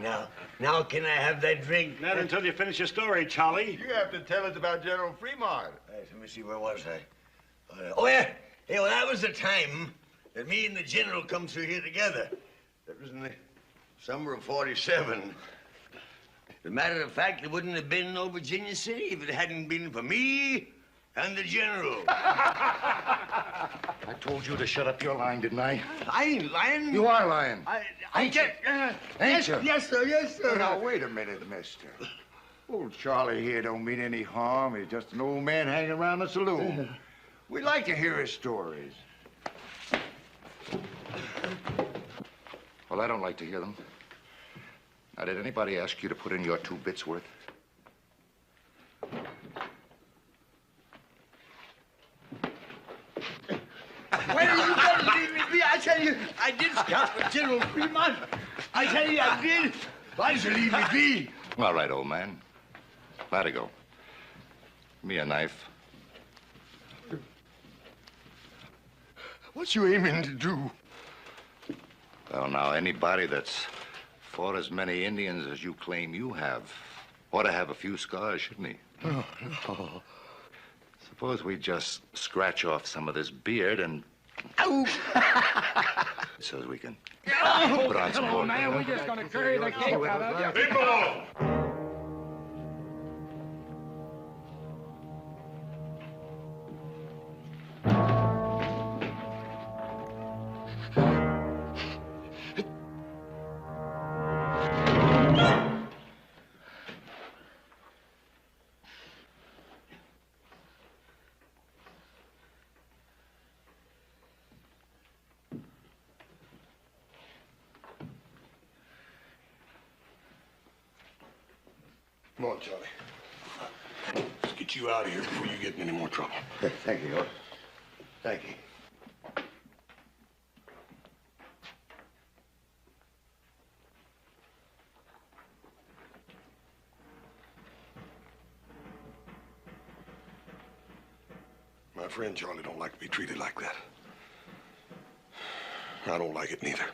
Now can I have that drink? Not until you finish your story, Charlie. You have to tell us about General Fremont. Right, let me see, where was I? Oh, yeah. Hey, well, that was the time that me and the general come through here together. That was in the summer of '47. As a matter of fact, there wouldn't have been no Virginia City if it hadn't been for me and the general. I told you to shut up your lying, didn't I? I ain't lying. You are lying. Ain't you? Ain't you? Yes, sir, yes, sir. Now, wait a minute, mister. Old Charlie here don't mean any harm. He's just an old man hanging around the saloon. We like to hear his stories. Well, I don't like to hear them. Now, did anybody ask you to put in your 2 bits worth? Well, you better leave me be. I tell you, I did scout for General Fremont. I tell you, I did. Why should leave me be? All right, old man. Let it go. Give me a knife. What you aiming to do? Well, now, anybody that's fought as many Indians as you claim you have ought to have a few scars, shouldn't he? Oh, no. Suppose we just scratch off some of this beard and... Ow! So as we can Oh, put on some more. Man, we're just gonna carry the cake out of you. People! Come on, Charlie. Let's get you out of here before you get in any more trouble. Thank you, Lord. Thank you. My friend Charlie don't like to be treated like that. I don't like it neither.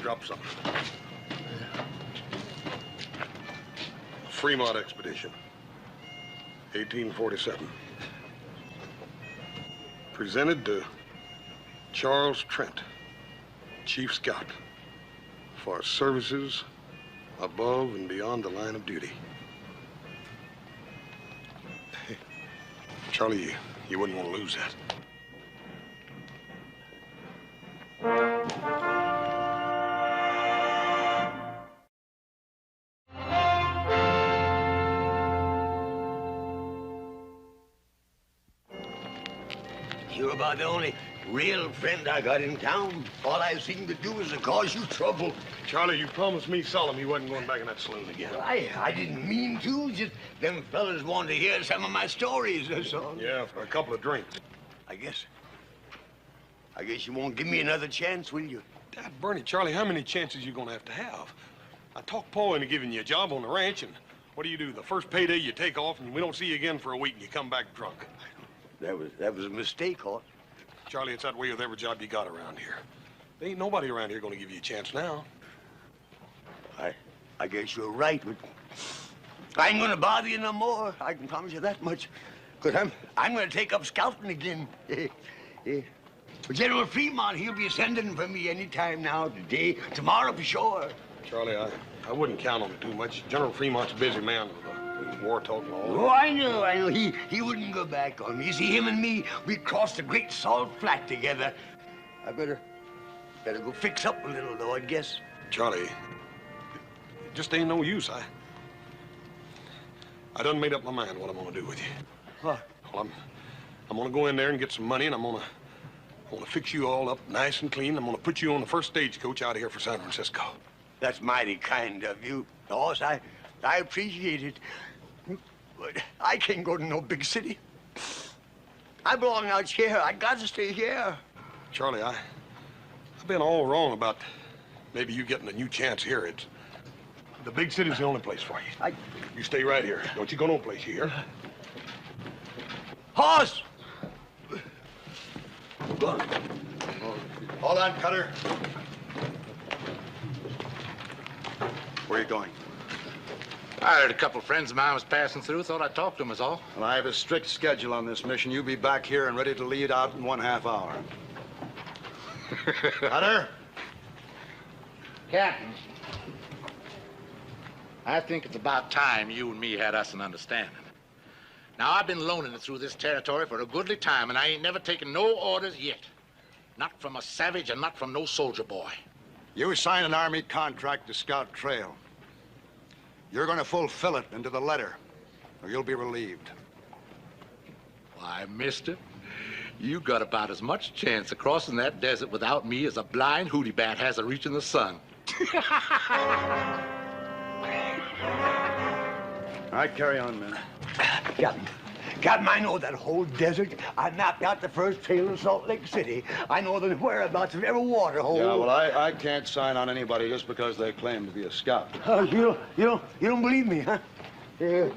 Drop something. Fremont Expedition, 1847. Presented to Charles Trent, Chief Scout, for services above and beyond the line of duty. Charlie, you wouldn't want to lose that. You're about the only real friend I got in town. All I seem to do is to cause you trouble. Charlie, you promised me solemn you wasn't going back in that saloon again. Well, I didn't mean to. Just them fellas wanted to hear some of my stories, that's all. Yeah, for a couple of drinks. I guess you won't give me another chance, will you? Dad, Bernie, Charlie, how many chances you gonna have to have? I talked Paul into giving you a job on the ranch, and what do? The first payday you take off, and we don't see you again for a week, and you come back drunk. That was a mistake, Hort. Charlie, it's that way with every job you got around here. There ain't nobody around here gonna give you a chance now. I guess you're right, but I ain't gonna bother you no more. I can promise you that much. Because I'm gonna take up scouting again. General Fremont, he'll be sending for me any time now, today, tomorrow for sure. Charlie, I wouldn't count on it too much. General Fremont's a busy man with war talk and all that. Oh, I know. He wouldn't go back on me. You see, him and me, we crossed the Great Salt Flat together. I better go fix up a little, though, I guess. Charlie, it just ain't no use. I done made up my mind what I'm gonna do with you. What? Well, I'm gonna go in there and get some money, and I'm gonna fix you all up nice and clean. I'm gonna put you on the first stagecoach out of here for San Francisco. That's mighty kind of you, boss. I appreciate it. But I can't go to no big city. I belong out here. I got to stay here. Charlie, I've been all wrong about maybe you getting a new chance here. It's The big city's the only place for you. You stay right here. Don't you go no place, you hear? Horse! Hold on, Cutter. Where are you going? I heard a couple of friends of mine was passing through. Thought I'd talk to them is all. Well, I have a strict schedule on this mission. You be back here and ready to lead out in 1/2 hour. Cutter? Captain, I think it's about time you and me had us an understanding. Now, I've been loaning it through this territory for a goodly time, and I ain't never taken no orders yet. Not from a savage and not from no soldier boy. You signed an Army contract to scout trail. You're going to fulfill it into the letter, or you'll be relieved. Why, mister, you got about as much chance of crossing that desert without me as a blind hootie bat has of reaching the sun. All right, carry on, men. Captain, I know that whole desert. I mapped out the first trail in Salt Lake City. I know the whereabouts of every water hole. Yeah, well, I can't sign on anybody just because they claim to be a scout. You don't believe me, huh? Here,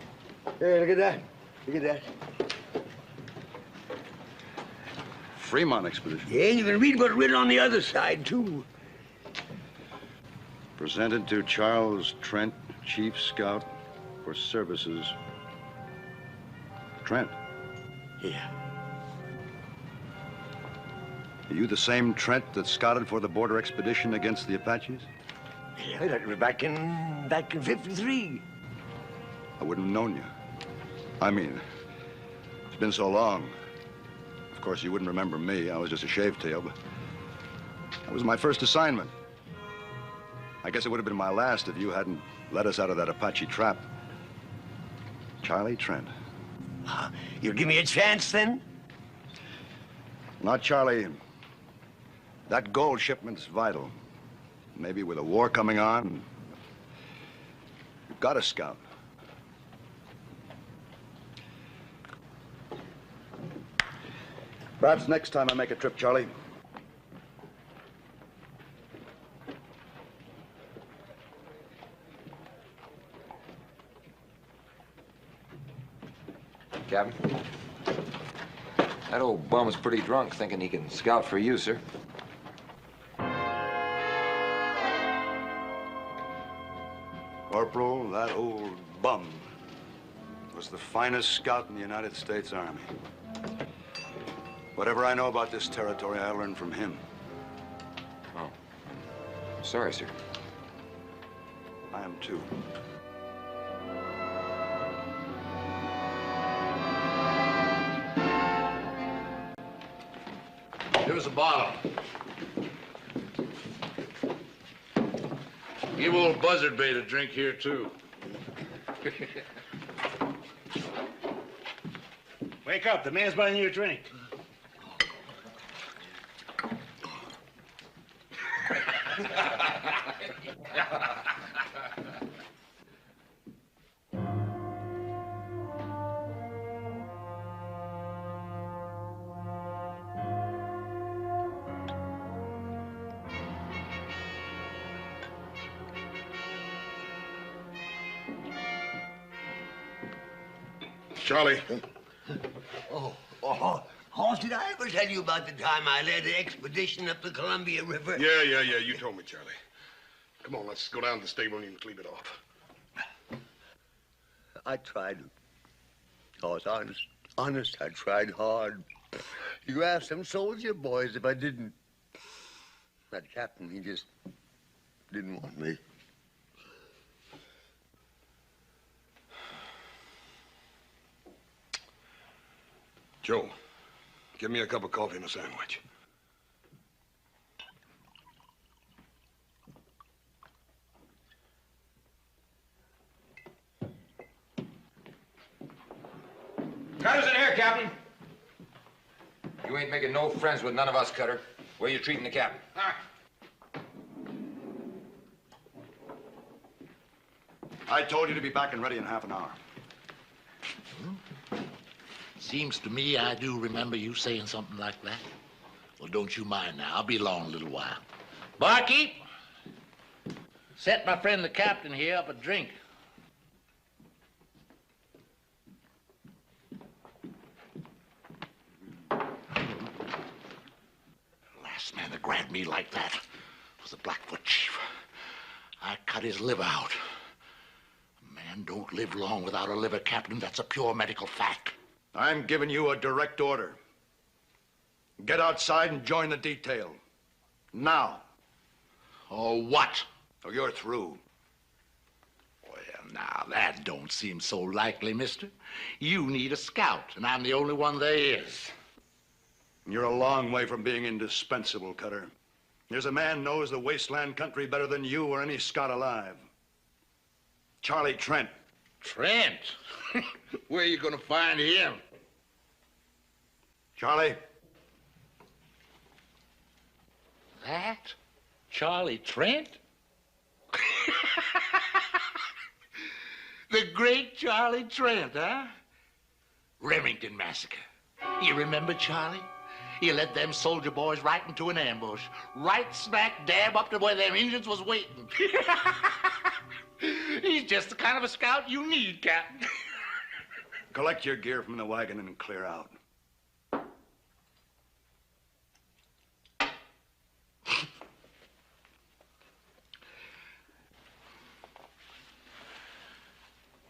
look at that. Look at that. Fremont expedition. Yeah, you can read what's written on the other side, too. Presented to Charles Trent, Chief Scout for services. Trent. Yeah. Are you the same Trent that scouted for the border expedition against the Apaches? Yeah, that was back in 53. I wouldn't have known you. I mean, it's been so long. Of course, you wouldn't remember me. I was just a shavetail, but that was my first assignment. I guess it would have been my last if you hadn't let us out of that Apache trap. Charlie Trent. You'll give me a chance, then? Not Charlie. That gold shipment's vital. Maybe with a war coming on, you've got to scout. Perhaps next time I make a trip, Charlie. Captain, that old bum is pretty drunk, thinking he can scout for you, sir. Corporal, that old bum was the finest scout in the United States Army. Whatever I know about this territory, I learned from him. Oh. Sorry, sir. I am too. Give us a bottle. Give old Buzzard Bait a drink here, too. Wake up. The man's buying you a drink. Charlie. Hoss, did I ever tell you about the time I led the expedition up the Columbia River? Yeah. You told me, Charlie. Come on, let's go down to the stable and you can clean it off. I tried. Hoss, honest, I tried hard. You asked them soldier boys if I didn't. That captain, he just didn't want me. Joe, give me a cup of coffee and a sandwich. Cutter's in here, Captain. You ain't making no friends with none of us, Cutter. Where you treating the captain? I told you to be back and ready in half an hour. Seems to me I do remember you saying something like that. Well, don't you mind now. I'll be along a little while. Barkeep, Set my friend the captain here up a drink. Last man that grabbed me like that was the Blackfoot chief. I cut his liver out. A man don't live long without a liver, Captain. That's a pure medical fact. I'm giving you a direct order. Get outside and join the detail. Now. Or what? Or you're through. Well, now, that don't seem so likely, mister. You need a scout, and I'm the only one there is. You're a long way from being indispensable, Cutter. There's a man knows the wasteland country better than you or any scout alive. Charlie Trent. Trent? Where are you going to find him? Charlie. That? Charlie Trent? The great Charlie Trent, huh? Remington Massacre. You remember Charlie? You led them soldier boys right into an ambush. Right smack dab up to where them Indians was waiting. He's just the kind of a scout you need, Captain. Collect your gear from the wagon and clear out.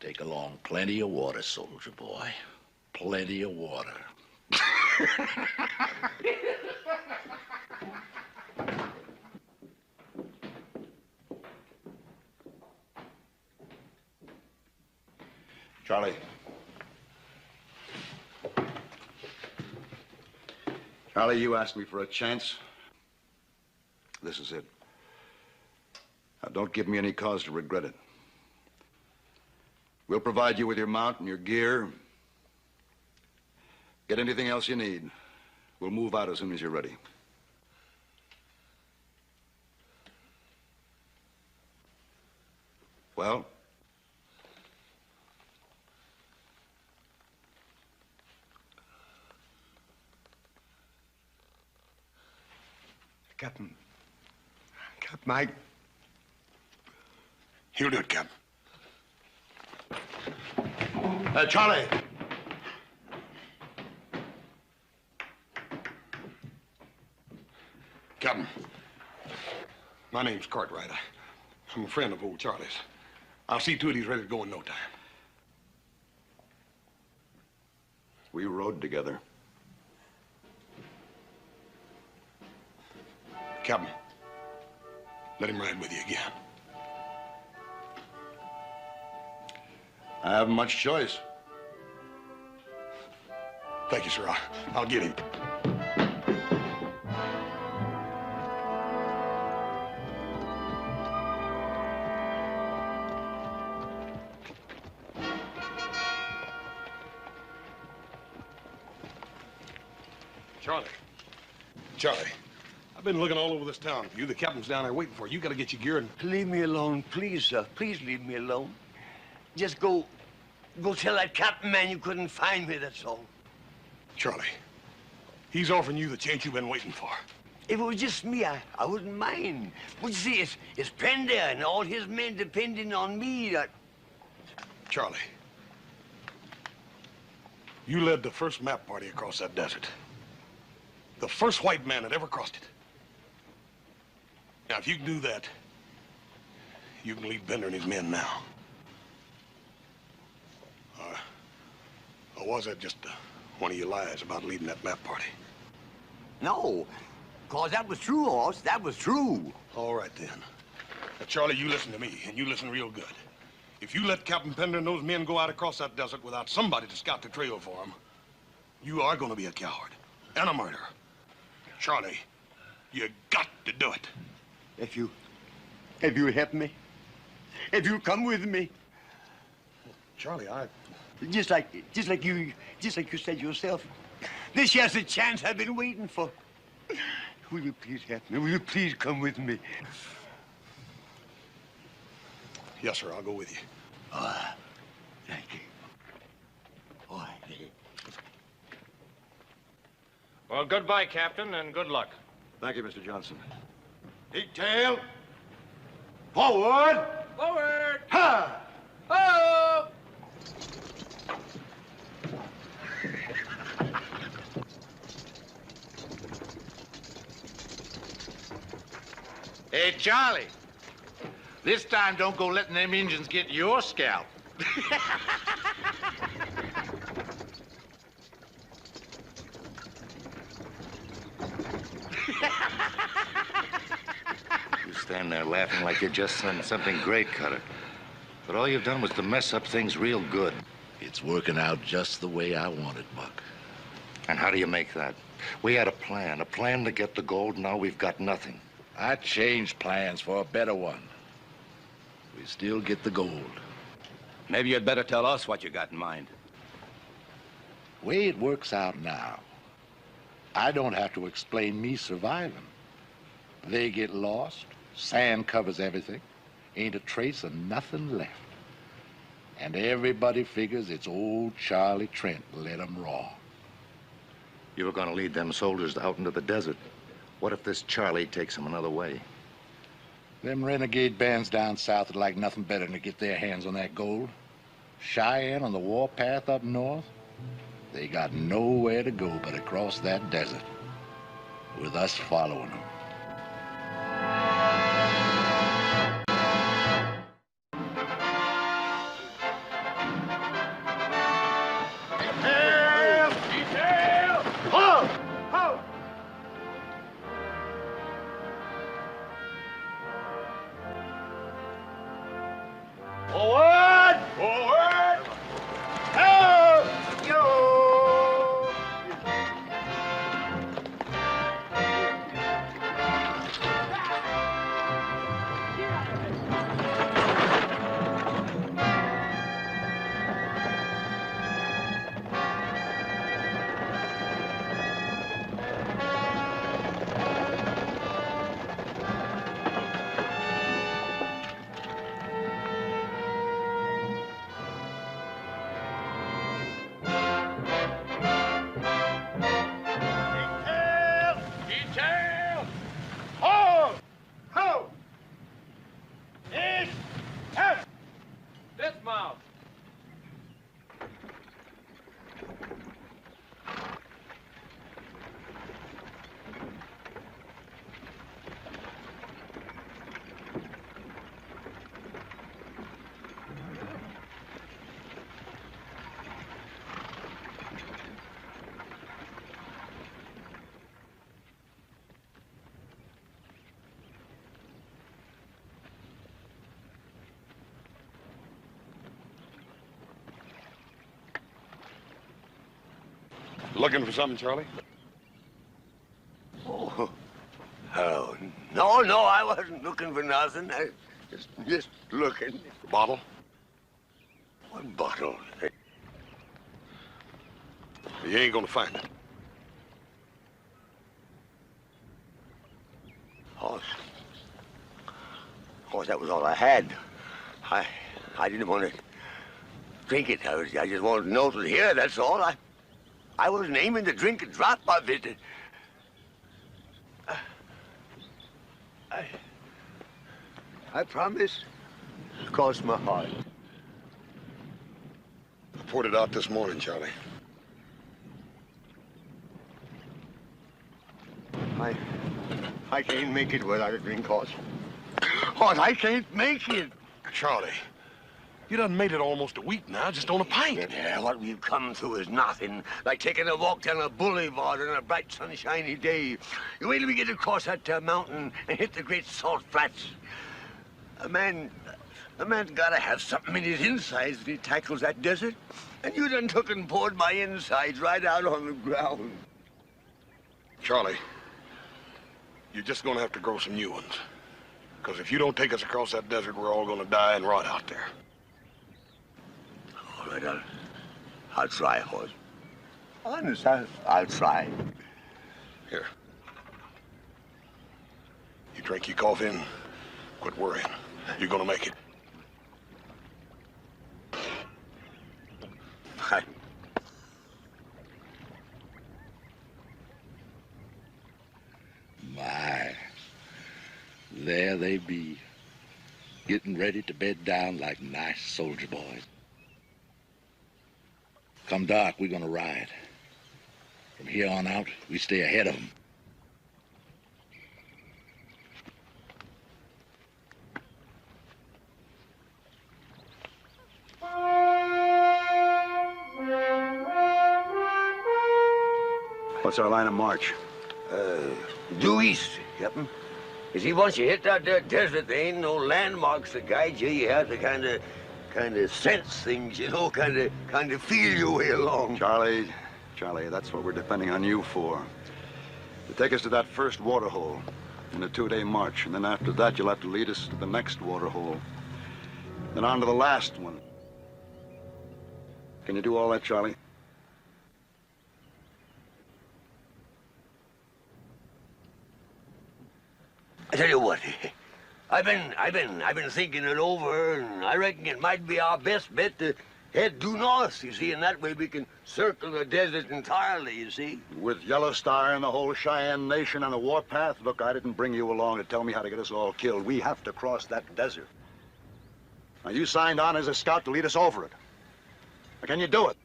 Take along plenty of water, soldier boy. Plenty of water. Charlie. Charlie, you asked me for a chance. This is it. Now, don't give me any cause to regret it. We'll provide you with your mount and your gear. Get anything else you need. We'll move out as soon as you're ready. Well? Captain, Mike. He'll do it, Captain. Charlie. Captain, my name's Cartwright. I'm a friend of old Charlie's. I'll see to it he's ready to go in no time. We rode together. Captain, let him ride with you again. I haven't much choice. Thank you, sir. I'll get him. Charlie, I've been looking all over this town for you. The captain's down there waiting for you. You gotta get your gear and... Leave me alone, please, sir. Please leave me alone. Just go tell that captain man you couldn't find me, that's all. Charlie, he's offering you the chance you've been waiting for. If it was just me, I wouldn't mind. But you see, it's Pender and all his men depending on me. Charlie, you led the first map party across that desert. The first white man that ever crossed it. Now, if you can do that, you can lead Bender and his men now. Or was that just one of your lies about leading that map party? No, because that was true, Hoss. That was true. All right, then. Now, Charlie, you listen to me, and you listen real good. If you let Captain Pender and those men go out across that desert without somebody to scout the trail for them, you are going to be a coward and a murderer. Charlie, you got to do it. If you help me, if you come with me. Charlie, Just like you said yourself, this here's the chance I've been waiting for. Will you please help me? Will you please come with me? Yes, sir, I'll go with you. Thank you. Oh, Well, goodbye, Captain, and good luck. Thank you, Mr. Johnson. Detail. Forward! Forward! Ha! Oh! Hey, Charlie. This time don't go letting them Indians get your scalp. You stand there laughing like you just done something great, Cutter. But all you've done was to mess up things real good. It's working out just the way I wanted, Buck. And how do you make that? We had a plan to get the gold. Now we've got nothing. I changed plans for a better one. We still get the gold. Maybe you'd better tell us what you got in mind. Way it works out now, I don't have to explain me surviving. They get lost, sand covers everything, ain't a trace of nothing left. And everybody figures it's old Charlie Trent led 'em raw. You were gonna lead them soldiers out into the desert. What if this Charlie takes them another way? Them renegade bands down south would like nothing better than to get their hands on that gold. Cheyenne on the warpath up north, they got nowhere to go but across that desert, with us following them. Dismount. Looking for something, Charlie? Oh, no, I wasn't looking for nothing. I just looking. Bottle? What bottle? You ain't gonna find it. Of course, that was all I had. I didn't want to drink it. I just wanted to know it was here, that's all. I wasn't aiming to drink a drop of it. I promise. Cross my heart. I poured it out this morning, Charlie. I can't make it without a drink, Hoss. Hoss, I can't make it. Charlie, you done made it almost a week now, just on a pint. Yeah, what we've come through is nothing. Like taking a walk down a boulevard on a bright, sunshiny day. You wait till we get across that mountain and hit the great salt flats. A man's gotta have something in his insides when he tackles that desert. And you done took and poured my insides right out on the ground. Charlie, you're just gonna have to grow some new ones. Because if you don't take us across that desert, we're all gonna die and rot out there. All right, I'll try, Hoss. Honest, I'll try. Here. You drink your coffee and quit worrying. You're gonna make it. My, there they be. getting ready to bed down like nice soldier boys. Come dark, we're gonna ride. From here on out, we stay ahead of them. What's our line of march? Due east, Captain. You see, once you hit that there desert, there ain't no landmarks to guide you. You have to kind of sense things, you know, kind of feel your way along. Charlie, that's what we're depending on you for. To take us to that first water hole in a 2-day march, and then after that, you'll have to lead us to the next water hole, then on to the last one. Can you do all that, Charlie? I tell you what, I've been thinking it over, and I reckon it might be our best bet to head due north, you see, and that way we can circle the desert entirely, you see. With Yellow Star and the whole Cheyenne Nation on the warpath? Look, I didn't bring you along to tell me how to get us all killed. We have to cross that desert. Now, you signed on as a scout to lead us over it. Now, can you do it?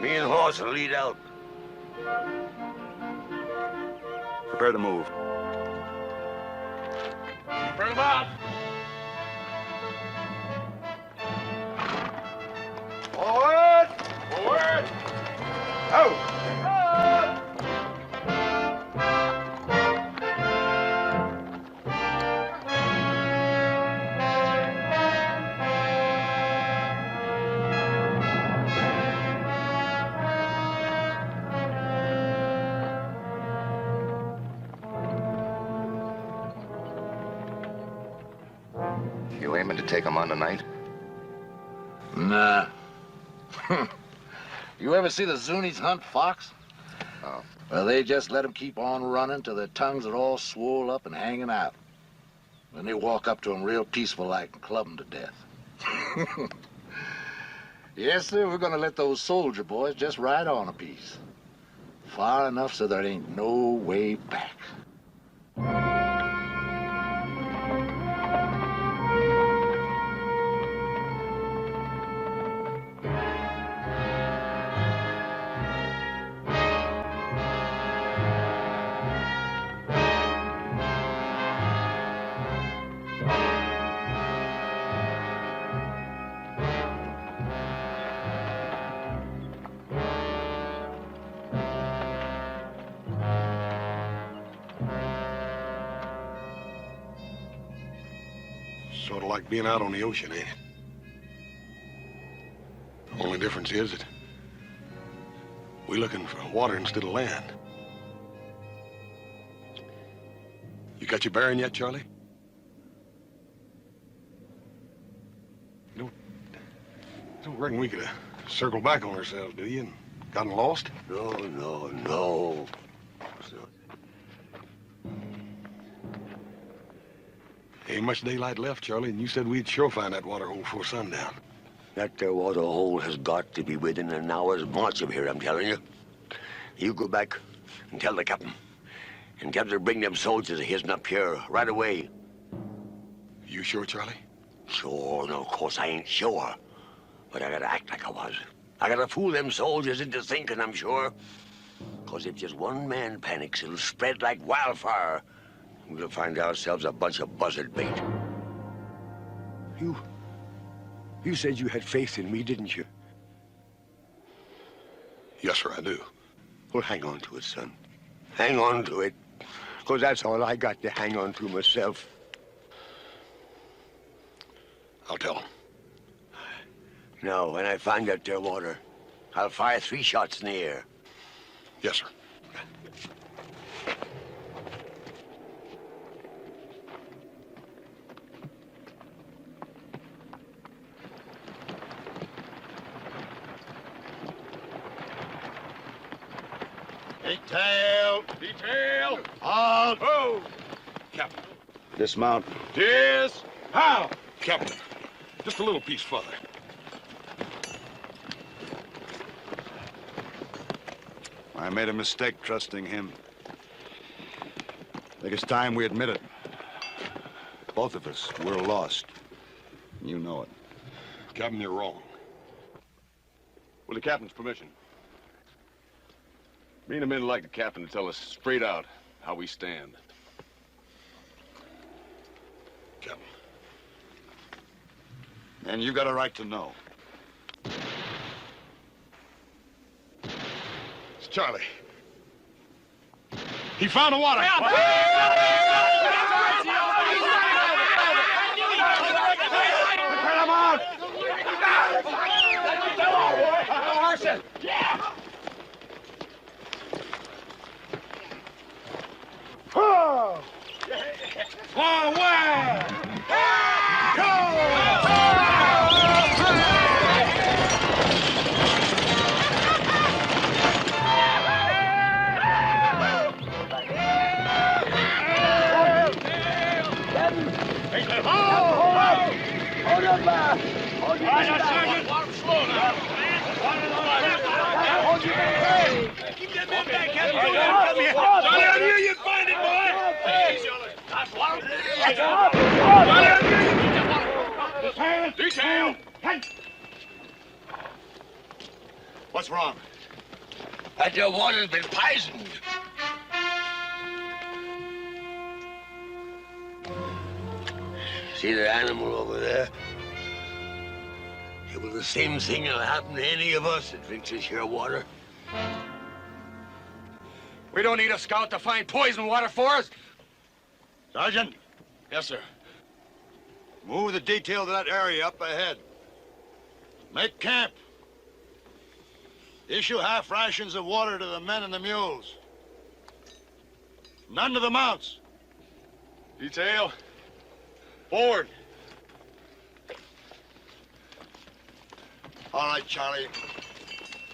Me and Horse will lead out. Prepare to move. Bring them out. Forward! Forward. Out! You aiming to take them on tonight? Nah. You ever see the Zunis hunt fox? Oh. Well, they just let them keep on running till their tongues are all swole up and hanging out. Then they walk up to them real peaceful like and club them to death. Yes, sir, we're gonna let those soldier boys just ride on a piece. Far enough so there ain't no way back. Sort of like being out on the ocean, ain't it? Only difference is that we're looking for water instead of land. You got your bearing yet, Charlie? You don't reckon we could have circled back on ourselves, do you, and gotten lost? No. Ain't much daylight left, Charlie, and you said we'd sure find that water hole before sundown. That there water hole has got to be within an hour's march of here, I'm telling you. You go back and tell the captain. And tell him to bring them soldiers of his'n up here right away. You sure, Charlie? Sure, no, of course I ain't sure. But I gotta act like I was. I gotta fool them soldiers into thinking I'm sure. 'Cause if just one man panics, it'll spread like wildfire. We'll find ourselves a bunch of buzzard bait. You said you had faith in me, didn't you? Yes, sir, I do. Well, hang on to it, son. Hang on to it. 'Cause that's all I got to hang on to myself. I'll tell him. Now, when I find that there water, I'll fire 3 shots in the air. Yes, sir. Detail! Detail! Out! Ho! Captain. Dismount. How? Captain, just a little piece further. I made a mistake trusting him. I think it's time we admit it. Both of us, we're lost. You know it. Captain, you're wrong. With the captain's permission, me and the men would like the captain to tell us straight out how we stand. Captain. And you got a right to know. It's Charlie. He found the water. What's wrong? That your water's been poisoned. See the animal over there? It was the same thing that'll happen to any of us that drinks this here water. We don't need a scout to find poison water for us. Sergeant, Yes, sir. move the detail to that area up ahead. Make camp. Issue half rations of water to the men and the mules. None to the mounts. Detail, forward. All right, Charlie.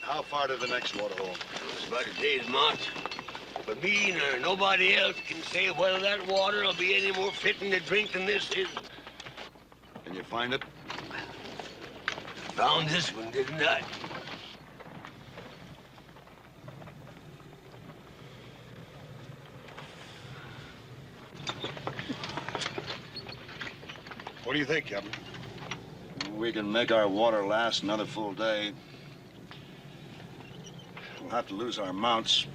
How far to the next water hole? It's about a day's march. But me nor nobody else can say whether that water will be any more fitting to drink than this is. Can you find it? Found this one, didn't I? What do you think, Captain? We can make our water last another full day. We'll have to lose our mounts.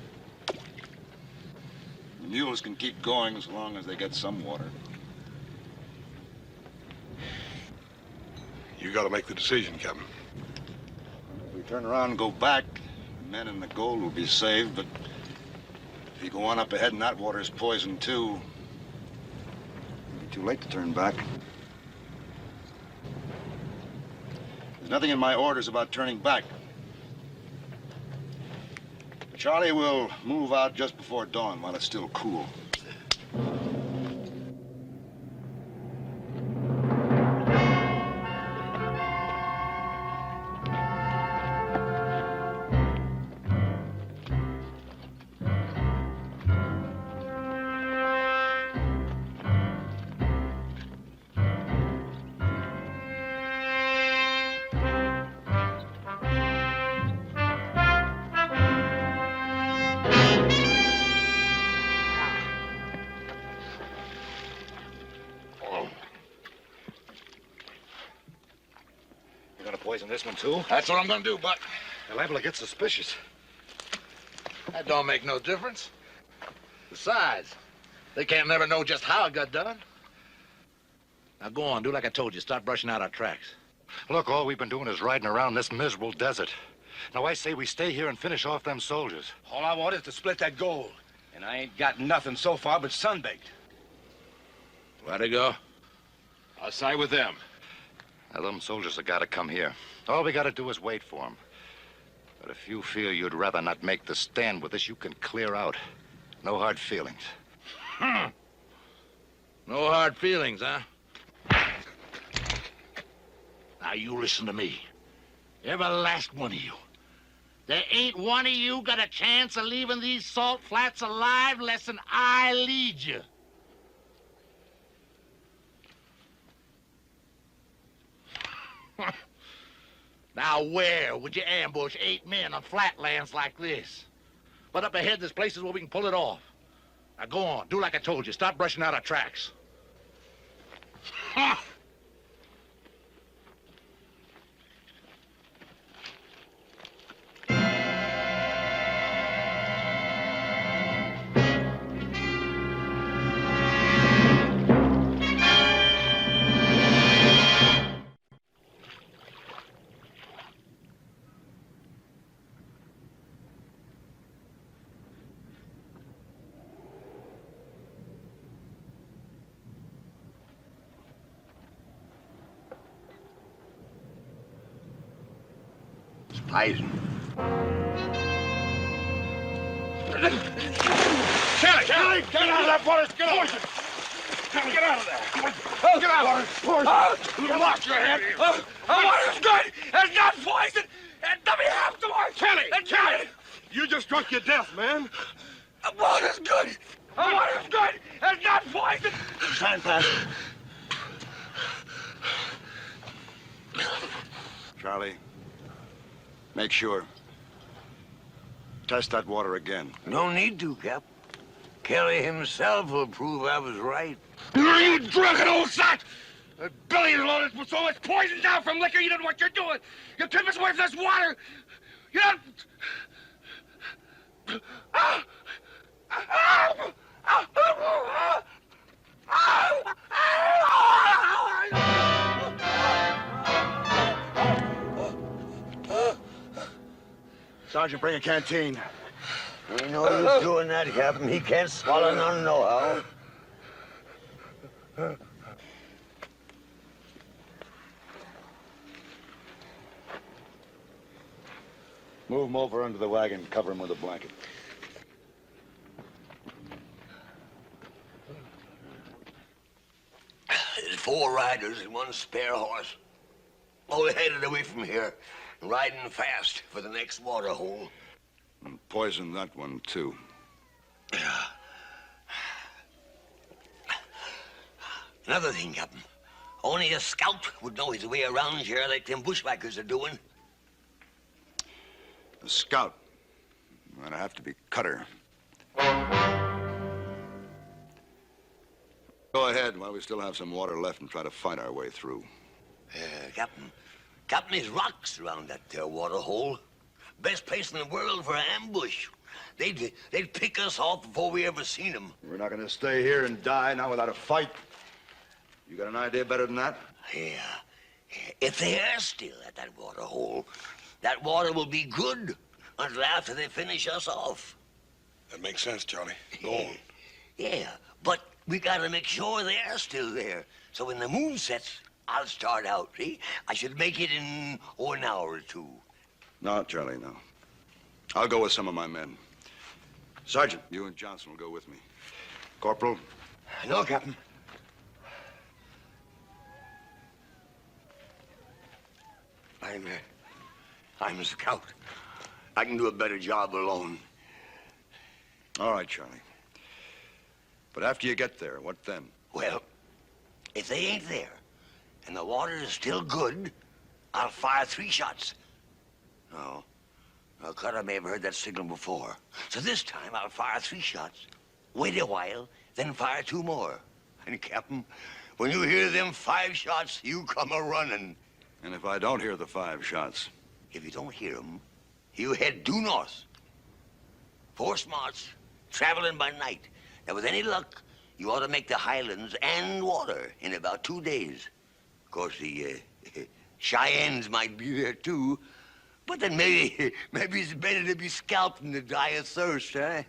The mules can keep going as long as they get some water. You gotta make the decision, Captain. If we turn around and go back, the men and the gold will be saved, but if you go on up ahead and that water is poisoned too, it'll be too late to turn back. There's nothing in my orders about turning back. Charlie will move out just before dawn while it's still cool. Poison this one, too? That's what I'm gonna do, Buck. They're liable to get suspicious. That don't make no difference. Besides, they can't never know just how it got done. Now go on, do like I told you. Start brushing out our tracks. Look, all we've been doing is riding around this miserable desert. Now, I say we stay here and finish off them soldiers. All I want is to split that gold. And I ain't got nothing so far but sunbaked. Where'd he go? I'll side with them. Now, them soldiers have got to come here. All we got to do is wait for them. But if you feel you'd rather not make the stand with us, you can clear out. No hard feelings. No hard feelings, huh? Now, you listen to me. Every last one of you. There ain't one of you got a chance of leaving these salt flats alive less than I lead you. Now, where would you ambush 8 men on flatlands like this? But up ahead, there's places where we can pull it off. Now, go on. Do like I told you. Stop brushing out our tracks. Ha! Poison. Kelly! Get out of that water! Get out! Get out of there! Oh, get out! Poison! Lock your head! Water's good! It's not poison! Let me have some more! Kelly! You just drunk your death, man. Water's good! Water's good! It's not poison! Time pass. Charlie, make sure. Test that water again. No need to, Cap. Kelly himself will prove I was right. You drunken old sot! That belly is loaded with so much poison down from liquor you don't know what you're doing. You tip us away from this water. You don't... Sergeant, bring a canteen. Ain't no use doing that, Captain. He can't swallow none nohow. Move him over under the wagon, cover him with a blanket. There's 4 riders and 1 spare horse. All headed away from here, riding fast for the next water hole. And poison that one, too. Another thing, Captain. Only a scout would know his way around here like them bushwhackers are doing. A scout. That'd have to be Cutter. Go ahead while we still have some water left and try to fight our way through. Captain, there's rocks around that there water hole. Best place in the world for an ambush. They'd pick us off before we ever seen them. We're not going to stay here and die now without a fight. You got an idea better than that? Yeah. If they are still at that water hole, that water will be good until after they finish us off. That makes sense, Charlie. Go on. Yeah, but we gotta make sure they're still there. So when the moon sets, I'll start out, see? I should make it in, an hour or 2. No, Charlie, no. I'll go with some of my men. Sergeant, you and Johnson will go with me. Corporal? No, Captain. I'm a scout. I can do a better job alone. All right, Charlie. But after you get there, what then? Well, if they ain't there and the water is still good, I'll fire 3 shots. No. Now, Cutter may have heard that signal before. So this time I'll fire 3 shots, wait a while, then fire 2 more. And, Captain, when you hear them 5 shots, you come a-running. And if I don't hear the 5 shots? If you don't hear them, you head due north. 4 smarts, traveling by night. Now, with any luck, you ought to make the highlands and water in about 2 days. Of course, the Cheyennes might be there, too. But then maybe it's better to be scalped than to die of thirst, huh?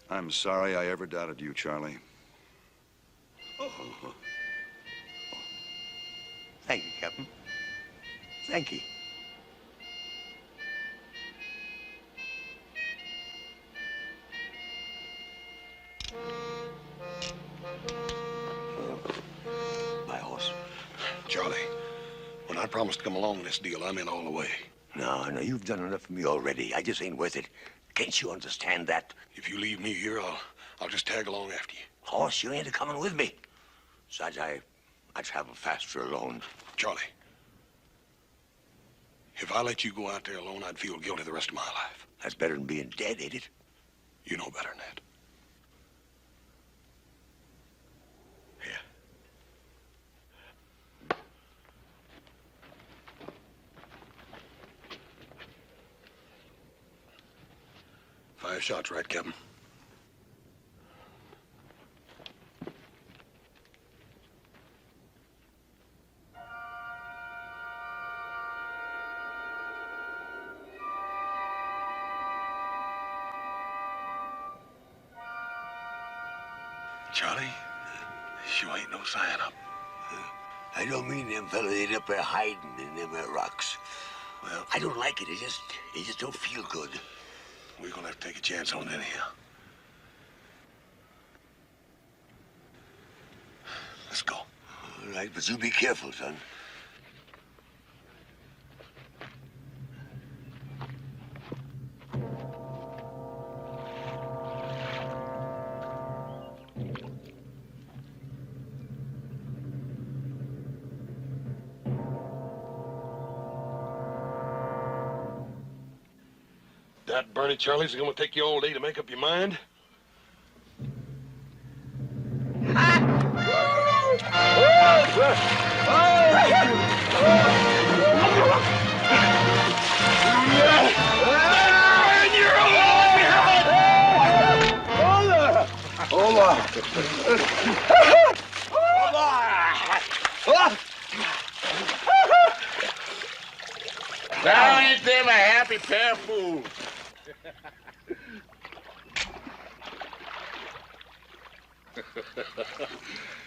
I'm sorry I ever doubted you, Charlie. Oh. Thank you, Captain. Thank you. My horse. Charlie, when I promised to come along in this deal, I'm in all the way. No, you've done enough for me already. I just ain't worth it. Can't you understand that? If you leave me here, I'll just tag along after you. Horse, you ain't a-coming with me. Besides, I travel faster alone. Charlie, If I let you go out there alone, I'd feel guilty the rest of my life. That's better than being dead, ain't it? You know better than that. Yeah. 5 shots, right, Captain? Charlie, you ain't no sign up. I don't mean them fellas ain't up there hiding in them there rocks. Well, I don't like it. It just don't feel good. We're gonna have to take a chance on it anyhow. Let's go. All right, but you be careful, son. That Bernie Charlie's gonna take you all day to make up your mind? Now ain't them a happy pair of fools?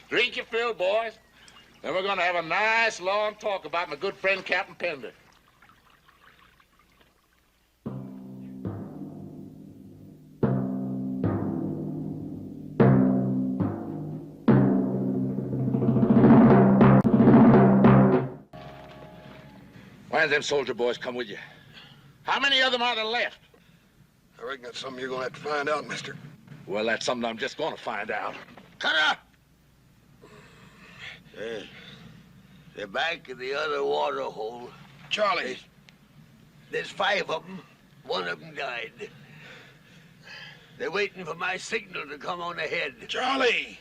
Drink your fill, boys. Then we're gonna have a nice long talk about my good friend Captain Pender. Why them soldier boys come with you? How many of them are there left? I reckon that's something you're gonna have to find out, mister. Well, that's something I'm just gonna find out. Cutter! They're back in the other water hole. Charlie! There's 5 of them. 1 of them died. They're waiting for my signal to come on ahead. Charlie!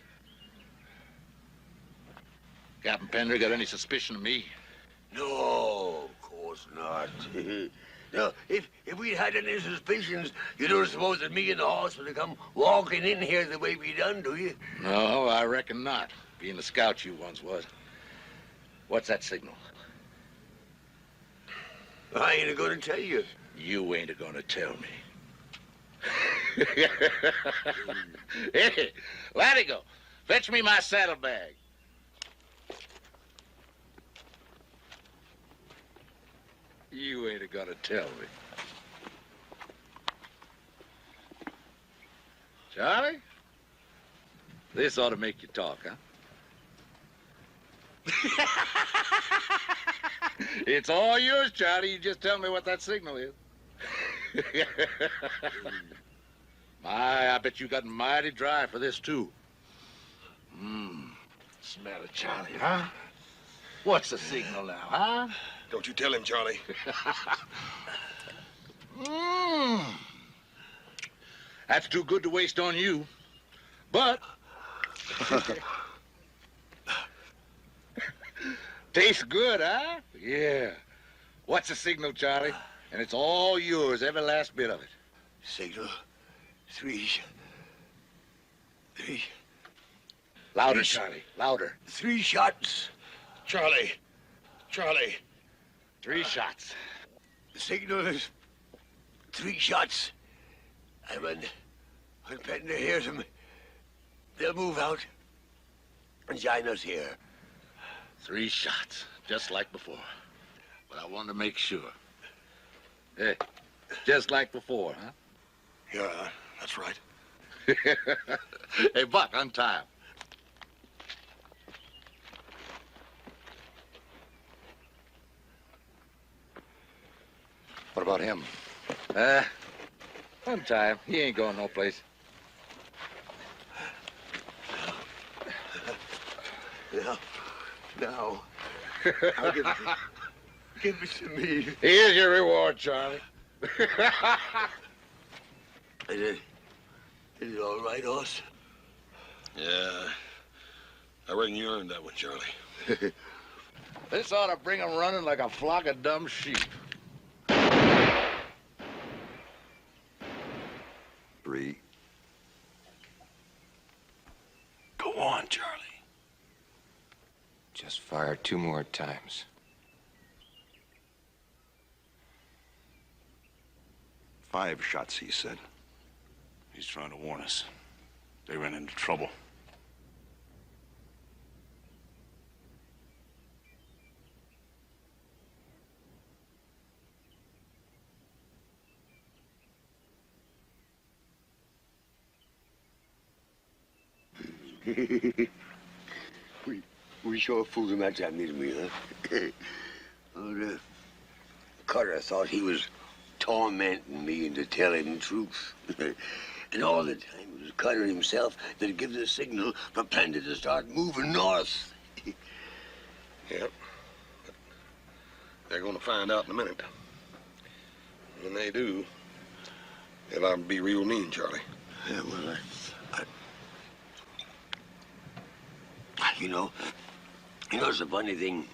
Captain Pender got any suspicion of me? No, of course not. No, if we'd had any suspicions, you don't suppose that me and the horse would have come walking in here the way we done, do you? No, I reckon not. Being the scout you once was. What's that signal? I ain't gonna tell you. You ain't gonna tell me. Hey, Latigo, fetch me my saddlebag. You ain't gonna tell me. Charlie? This ought to make you talk, huh? It's all yours, Charlie. You just tell me what that signal is. I bet you got mighty dry for this, too. Smell it, Charlie, huh? What's the signal now, huh? Don't you tell him, Charlie. That's too good to waste on you. But... tastes good, huh? Yeah. What's the signal, Charlie? And it's all yours, every last bit of it. Signal. 3. Louder, Charlie. Louder. 3 shots. Charlie. Charlie. 3 shots. The signal is 3 shots. And when Pender hears them, they'll move out and join us here. 3 shots, just like before. But I wanted to make sure. Hey, just like before, huh? Yeah, that's right. Hey, Buck, untie him. What about him? Untie him. He ain't going no place. Now, I'll give it to you. Give it to me. Here's your reward, Charlie. Is it all right, Hoss? Yeah. I reckon you earned that one, Charlie. This ought to bring 'em running like a flock of dumb sheep. 3. Go on, Charlie. Just fire 2 more times. 5 shots, he said. He's trying to warn us. They ran into trouble. we sure fooled him that time, didn't we, huh? Well, Carter thought he was tormenting me into telling the truth. And all the time it was Carter himself that gave the signal for Panda to start moving north. Yep. But they're going to find out in a minute. When they do, they'll have to be real mean, Charlie. Yeah, well, you know, it's a funny thing.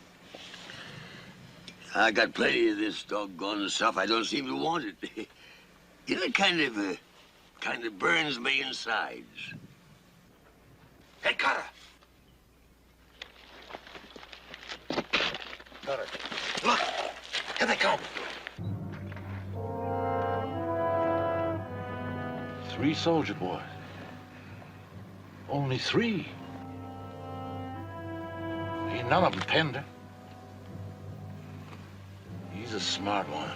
I got plenty of this doggone stuff. I don't seem to want it. It kind of burns me insides. Hey, Carter! Carter. Look! Here they come! 3 soldier boys. Only 3. Ain't none of them Pender. He's a smart one.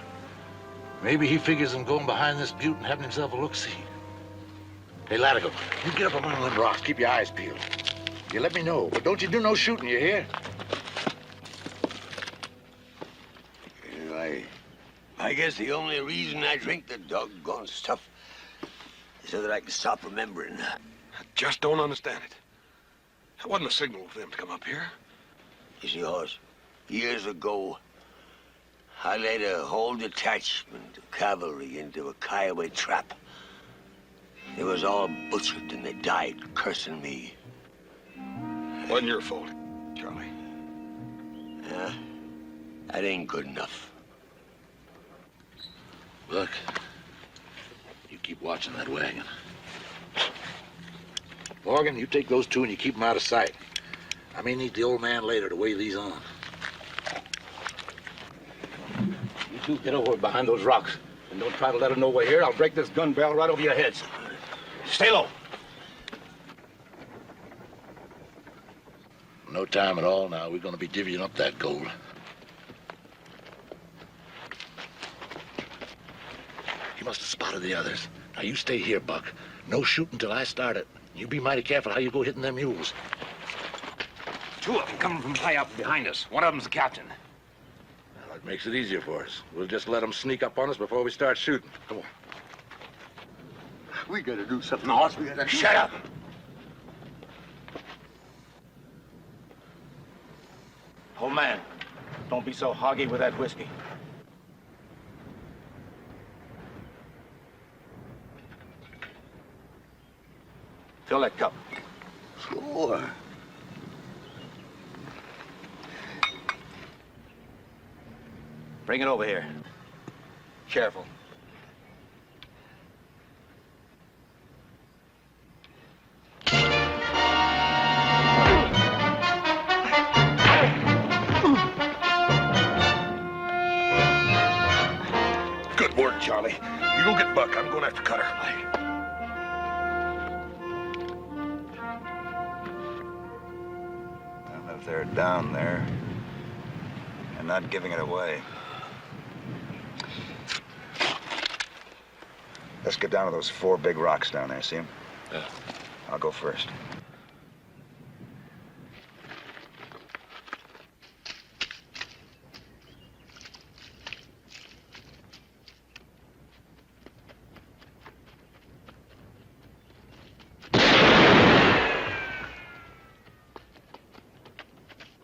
Maybe he figures on going behind this butte and having himself a look-see. Hey, Latigo, you get up among them rocks. Keep your eyes peeled. You let me know, but don't you do no shooting, you hear? I guess the only reason I drink the doggone stuff is so that I can stop remembering. I just don't understand it. That wasn't a signal for them to come up here. You see, Hoss, years ago, I led a whole detachment of cavalry into a Kiowa trap. They was all butchered and they died cursing me. Wasn't your fault, Charlie. Yeah, that ain't good enough. Look, you keep watching that wagon. Morgan, you take those 2 and you keep them out of sight. I may need the old man later to weigh these on. You 2 get over behind those rocks. And don't try to let them know we're here. I'll break this gun barrel right over your heads. Stay low. No time at all now. We're going to be divvying up that gold. He must have spotted the others. Now, you stay here, Buck. No shooting till I start it. You be mighty careful how you go hitting them mules. 2 of them coming from high up behind us. One of them's the captain. Well, that makes it easier for us. We'll just let them sneak up on us before we start shooting. Come on. We gotta do something, Hoss. We gotta... Shut up! Old man, don't be so hoggy with that whiskey. Fill that cup. Sure. Bring it over here. Careful. Good work, Charlie. You go get Buck. I'm going after Cutter. Well, if they're down there and not giving it away. Let's get down to those 4 big rocks down there, see them? Yeah. I'll go first.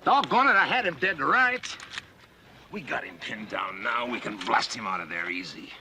Doggone it, I had him dead to rights. We got him pinned down now. We can blast him out of there easy.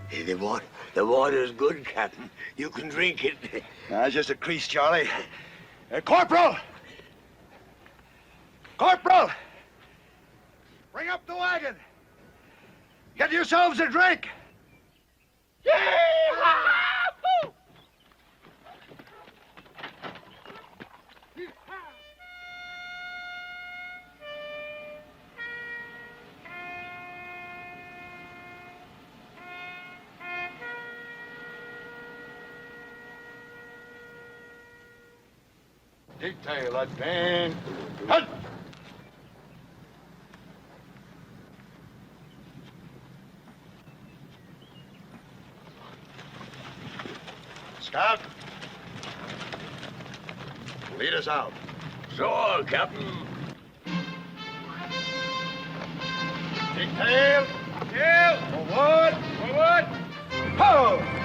Hey, the water's good, Captain. You can drink it. It's just a crease, Charlie. Corporal! Corporal! Bring up the wagon. Get yourselves a drink. Detail, advance. Hunt! Scout, lead us out. Sure, Captain. Detail. Detail. Forward. Forward. Ho!